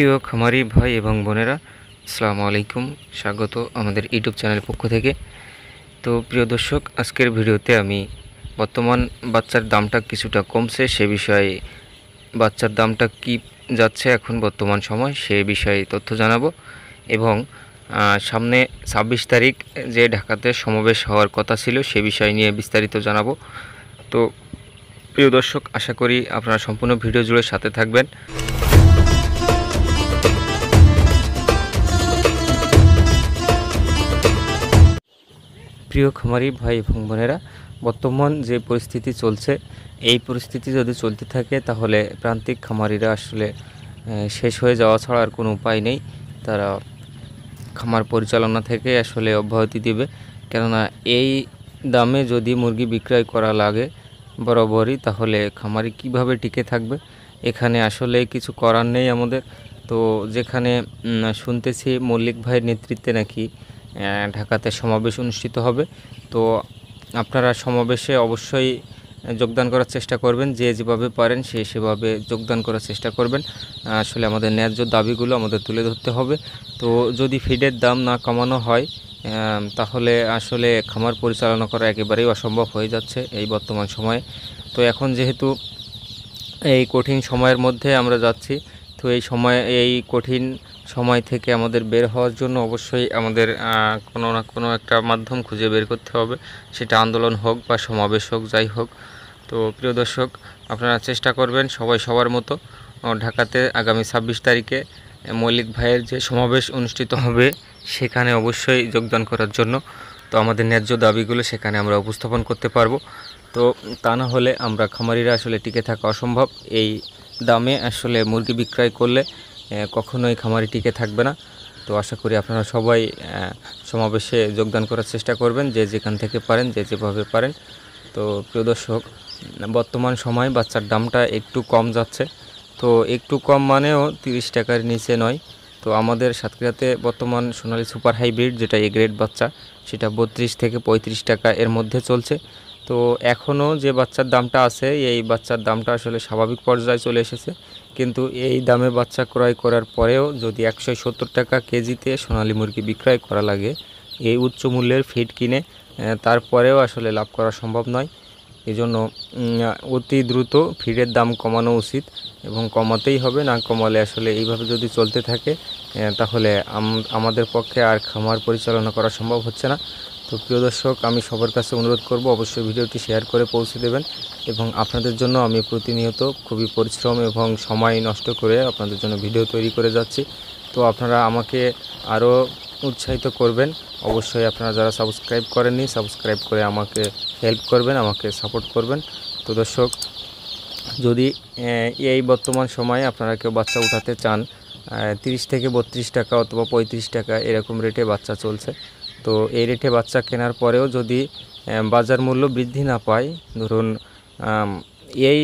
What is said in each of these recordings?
প্রিয় খামারি ভাই এবং বোনেরা, আসসালামু আলাইকুম। স্বাগত আমাদের ইউটিউব চ্যানেলের পক্ষ থেকে। তো প্রিয় দর্শক, আজকের ভিডিওতে আমি বর্তমান বাচ্চার দামটা কিছুটা কমছে সে বিষয়ে, বাচ্চার দামটা কি যাচ্ছে এখন বর্তমান সময় সে বিষয়ে তথ্য জানাবো এবং সামনে 26 তারিখ যে ঢাকাতে সমাবেশ হওয়ার কথা ছিল সে বিষয় নিয়ে বিস্তারিত জানাবো। তো প্রিয় দর্শক, আশা করি আপনারা সম্পূর্ণ ভিডিও জুড়ে সাথে থাকবেন। প্রিয় খামারি ভাই এবং বোনেরা, বর্তমান যে পরিস্থিতি চলছে এই পরিস্থিতি যদি চলতে থাকে তাহলে প্রান্তিক খামারিরা আসলে শেষ হয়ে যাওয়া ছাড়া আর কোনো উপায় নেই। তারা খামার পরিচালনা থেকে আসলে অব্যাহতি দিবে, কেননা এই দামে যদি মুরগি বিক্রয় করা লাগে বরাবরই, তাহলে খামারি কিভাবে টিকে থাকবে। এখানে আসলে কিছু করার নেই আমাদের। তো যেখানে শুনতেছি মল্লিক ভাইয়ের নেতৃত্বে নাকি ঢাকাতে সমাবেশ অনুষ্ঠিত হবে, তো আপনারা সমাবেশে অবশ্যই যোগদান করার চেষ্টা করবেন। যে যেভাবে পারেন সেভাবে যোগদান করার চেষ্টা করবেন। আসলে আমাদের ন্যায্য দাবিগুলো আমাদের তুলে ধরতে হবে। তো যদি ফিডের দাম না কমানো হয় তাহলে আসলে খামার পরিচালনা করা একেবারেই অসম্ভব হয়ে যাচ্ছে এই বর্তমান সময়ে। তো এখন যেহেতু এই কঠিন সময়ের মধ্যে আমরা যাচ্ছি, তো এই কঠিন সময় থেকে আমাদের বের হওয়ার জন্য অবশ্যই আমাদের কোনো না কোনো একটা মাধ্যম খুঁজে বের করতে হবে, সেটা আন্দোলন হোক বা সমাবেশ হোক, যাই হোক। তো প্রিয় দর্শক, আপনারা চেষ্টা করবেন সবাই সবার মতো ঢাকাতে আগামী 26 তারিখে মল্লিক ভাইয়ের যে সমাবেশ অনুষ্ঠিত হবে সেখানে অবশ্যই যোগদান করার জন্য। তো আমাদের ন্যায্য দাবিগুলো সেখানে আমরা উপস্থাপন করতে পারবো। তো তা না হলে আমরা খামারিরা আসলে টিকে থাকা অসম্ভব। এই দামে আসলে মুরগি বিক্রয় করলে কখনোই খামারি টিকে থাকবে না। তো আশা করি আপনারা সবাই সমাবেশে যোগদান করার চেষ্টা করবেন, যে যেখান থেকে পারেন, যে যেভাবে পারেন। তো প্রিয় দর্শক, বর্তমান সময় বাচ্চার দামটা একটু কম যাচ্ছে। তো একটু কম মানেও 30 টাকার নিচে নয়। তো আমাদের সাতক্ষীরাতে বর্তমান সোনালী সুপার হাইব্রিড যেটা এ গ্রেড বাচ্চা, সেটা 32 থেকে 35 টাকা এর মধ্যে চলছে। তো এখনও যে বাচ্চার দামটা আছে এই বাচ্চার দামটা আসলে স্বাভাবিক পর্যায়ে চলে এসেছে, কিন্তু এই দামে বাচ্চা ক্রয় করার পরেও যদি 170 টাকা কেজিতে সোনালী মুরগি বিক্রয় করা লাগে, এই উচ্চ মূল্যের ফিড কিনে তারপরেও আসলে লাভ করা সম্ভব নয়। এজন্য অতি দ্রুত ফিডের দাম কমানো উচিত এবং কমাতেই হবে। না কমালে আসলে এইভাবে যদি চলতে থাকে তাহলে আমাদের পক্ষে আর খামার পরিচালনা করা সম্ভব হচ্ছে না। তো প্রিয় দর্শক, আমি সবার কাছে অনুরোধ করব অবশ্যই ভিডিওটি শেয়ার করে পৌঁছে দেবেন এবং আপনাদের জন্য আমি প্রতিনিয়ত খুবই পরিশ্রম এবং সময় নষ্ট করে আপনাদের জন্য ভিডিও তৈরি করে যাচ্ছি। তো আপনারা আমাকে আরও উৎসাহিত করবেন। অবশ্যই আপনারা যারা সাবস্ক্রাইব করেননি সাবস্ক্রাইব করে আমাকে হেল্প করবেন, আমাকে সাপোর্ট করবেন। তো দর্শক, যদি এই বর্তমান সময়ে আপনারা কেউ বাচ্চা উঠাতে চান, 30 থেকে 32 টাকা অথবা 35 টাকা এরকম রেটে বাচ্চা চলছে। তো এই রেটে বাচ্চা কেনার পরেও যদি বাজার মূল্য বৃদ্ধি না পায়, ধরুন এই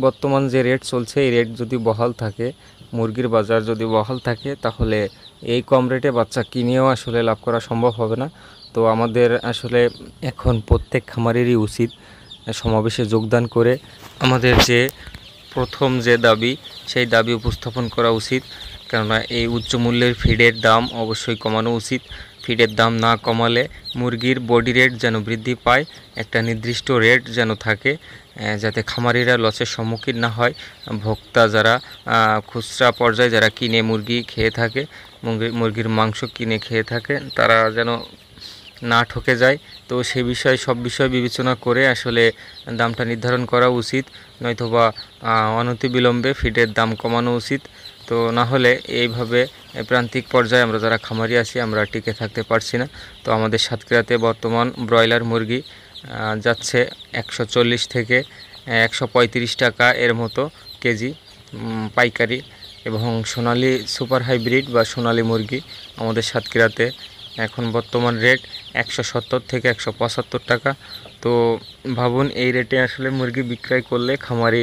বর্তমান যে রেট চলছে এই রেট যদি বহাল থাকে, মুরগির বাজার যদি বহাল থাকে, তাহলে এই কম রেটে বাচ্চা কিনেও আসলে লাভ করা সম্ভব হবে না। তো আমাদের আসলে এখন প্রত্যেক খামারেরই উচিত সমাবেশে যোগদান করে আমাদের যে প্রথম যে দাবি সেই দাবি উপস্থাপন করা উচিত, কেননা এই উচ্চ মূল্যের ফিডের দাম অবশ্যই কমানো উচিত। ফিডের দাম না কমালে মুরগির বডি রেট যেন বৃদ্ধি পায়, একটা নির্দিষ্ট রেট যেন থাকে, যাতে খামারিরা লসের সম্মুখীন না হয়। ভোক্তা যারা খুচরা পর্যায়ে যারা কিনে মুরগি খেয়ে থাকে, মুরগির মাংস কিনে খেয়ে থাকে, তারা যেন না ঠকে যায়। তো সব বিষয় বিবেচনা করে আসলে দামটা নির্ধারণ করা উচিত, নয়তোবা অনতিবিলম্বে ফিডের দাম কমানো উচিত। তো না হলে এইভাবে প্রান্তিক পর্যায়ে আমরা যারা খামারি আছি আমরা টিকে থাকতে পারছি না। তো আমাদের সাতক্ষীরাতে বর্তমান ব্রয়লার মুরগি যাচ্ছে 140 থেকে 135 টাকা এর মতো কেজি পাইকারি, এবং সোনালী সুপার হাইব্রিড বা সোনালী মুরগি আমাদের সাতক্ষীরাতে এখন বর্তমান রেট 170 থেকে 175 টাকা। তো ভাবুন, এই রেটে আসলে মুরগি বিক্রয় করলে খামারে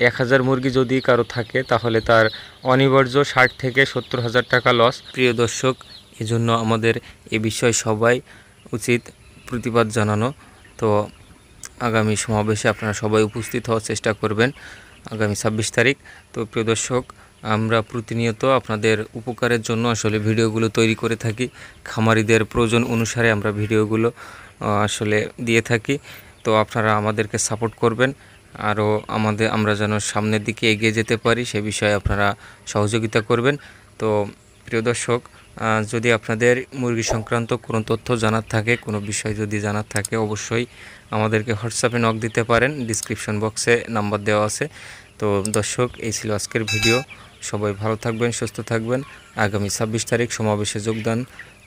1000 মুরগি যদি কারো থাকে তাহলে তার অনিবার্য 60 থেকে 70 হাজার টাকা লস। প্রিয় দর্শক, এজন্য আমাদের এ বিষয়ে সবাই উচিত প্রতিবাদ জানানো। তো আগামী সমাবেশে আপনারা সবাই উপস্থিত হওয়ার চেষ্টা করবেন আগামী 26 তারিখ। তো প্রিয় দর্শক, আমরা প্রতিনিয়ত আপনাদের উপকারের জন্য আসলে ভিডিওগুলো তৈরি করে থাকি। খামারিদের প্রয়োজন অনুসারে আমরা ভিডিওগুলো আসলে দিয়ে থাকি। তো আপনারা আমাদেরকে সাপোর্ট করবেন, আরও আমরা যেন সামনের দিকে এগিয়ে যেতে পারি সে বিষয়ে আপনারা সহযোগিতা করবেন। তো প্রিয় দর্শক, যদি আপনাদের মুরগি সংক্রান্ত কোনো তথ্য জানার থাকে, কোনো বিষয় যদি জানার থাকে, অবশ্যই আমাদেরকে হোয়াটসঅ্যাপে নক দিতে পারেন। ডিসক্রিপশন বক্সে নাম্বার দেওয়া আছে। তো দর্শক, এই ছিল আজকের ভিডিও। সবাই ভালো থাকবেন, সুস্থ থাকবেন। আগামী 26 তারিখ সমাবেশে যোগদান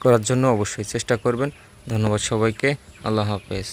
করার জন্য অবশ্যই চেষ্টা করবেন। ধন্যবাদ সবাইকে। আল্লাহ হাফেজ।